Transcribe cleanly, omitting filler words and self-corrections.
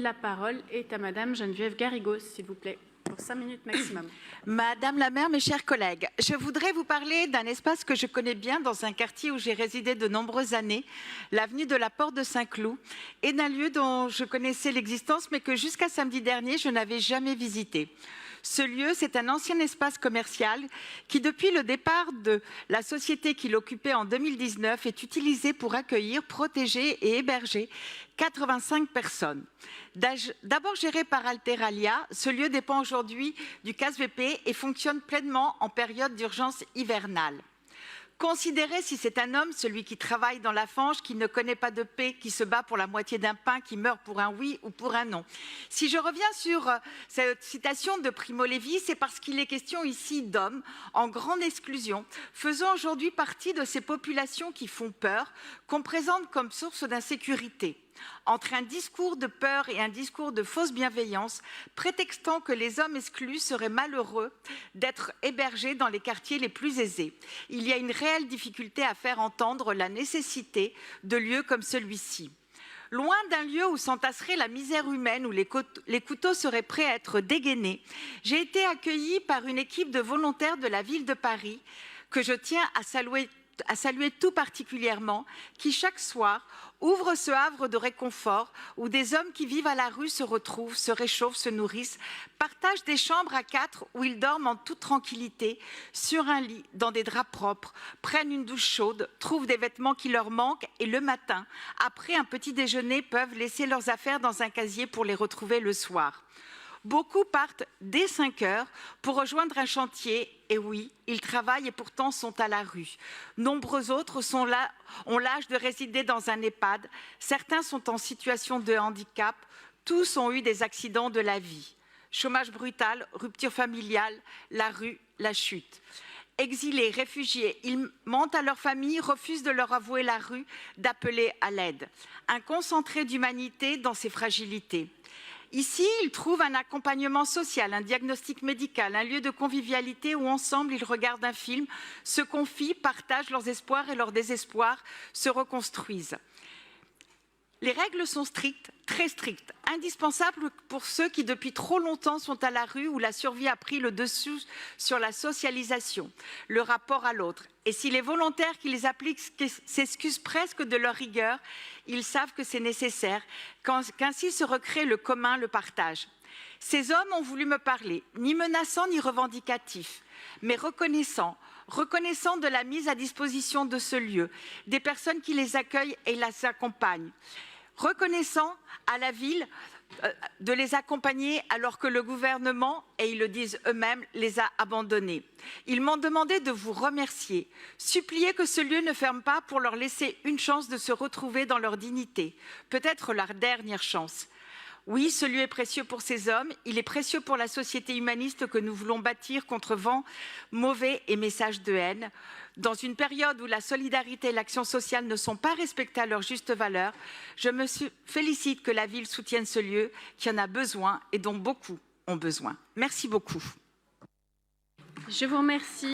La parole est à Madame Geneviève Garrigos, s'il vous plaît, pour 5 minutes maximum. Madame la maire, mes chers collègues, je voudrais vous parler d'un espace que je connais bien dans un quartier où j'ai résidé de nombreuses années, l'avenue de la Porte de Saint-Cloud, et d'un lieu dont je connaissais l'existence mais que jusqu'à samedi dernier, je n'avais jamais visité. Ce lieu, c'est un ancien espace commercial qui, depuis le départ de la société qui l'occupait en 2019, est utilisé pour accueillir, protéger et héberger 85 personnes. D'abord géré par Alteralia, ce lieu dépend aujourd'hui du CASVP et fonctionne pleinement en période d'urgence hivernale. Considérez si c'est un homme, celui qui travaille dans la fange, qui ne connaît pas de paix, qui se bat pour la moitié d'un pain, qui meurt pour un oui ou pour un non. Si je reviens sur cette citation de Primo Levi, c'est parce qu'il est question ici d'hommes en grande exclusion, faisant aujourd'hui partie de ces populations qui font peur, qu'on présente comme source d'insécurité. Entre un discours de peur et un discours de fausse bienveillance, prétextant que les hommes exclus seraient malheureux d'être hébergés dans les quartiers les plus aisés. Il y a une réelle difficulté à faire entendre la nécessité de lieux comme celui-ci. Loin d'un lieu où s'entasserait la misère humaine, où les couteaux seraient prêts à être dégainés, j'ai été accueillie par une équipe de volontaires de la ville de Paris que je tiens à saluer tout particulièrement, qui chaque soir ouvre ce havre de réconfort où des hommes qui vivent à la rue se retrouvent, se réchauffent, se nourrissent, partagent des chambres à 4 où ils dorment en toute tranquillité, sur un lit, dans des draps propres, prennent une douche chaude, trouvent des vêtements qui leur manquent et le matin, après un petit déjeuner, peuvent laisser leurs affaires dans un casier pour les retrouver le soir. Beaucoup partent dès 5 heures pour rejoindre un chantier. Et oui, ils travaillent et pourtant sont à la rue. Nombreux autres ont l'âge de résider dans un EHPAD. Certains sont en situation de handicap. Tous ont eu des accidents de la vie. Chômage brutal, rupture familiale, la rue, la chute. Exilés, réfugiés, ils mentent à leur famille, refusent de leur avouer la rue, d'appeler à l'aide. Un concentré d'humanité dans ses fragilités. Ici, ils trouvent un accompagnement social, un diagnostic médical, un lieu de convivialité où ensemble ils regardent un film, se confient, partagent leurs espoirs et leurs désespoirs, se reconstruisent. Les règles sont strictes, très strictes, indispensables pour ceux qui depuis trop longtemps sont à la rue où la survie a pris le dessus sur la socialisation, le rapport à l'autre. Et si les volontaires qui les appliquent s'excusent presque de leur rigueur, ils savent que c'est nécessaire, qu'ainsi se recrée le commun, le partage. Ces hommes ont voulu me parler, ni menaçants ni revendicatifs, mais reconnaissants de la mise à disposition de ce lieu, des personnes qui les accueillent et les accompagnent. Reconnaissant à la ville de les accompagner alors que le gouvernement, et ils le disent eux-mêmes, les a abandonnés. Ils m'ont demandé de vous remercier, supplier que ce lieu ne ferme pas pour leur laisser une chance de se retrouver dans leur dignité, peut-être leur dernière chance. Oui, ce lieu est précieux pour ces hommes, il est précieux pour la société humaniste que nous voulons bâtir contre vents mauvais et messages de haine. Dans une période où la solidarité et l'action sociale ne sont pas respectées à leur juste valeur, je me félicite que la ville soutienne ce lieu qui en a besoin et dont beaucoup ont besoin. Merci beaucoup. Je vous remercie.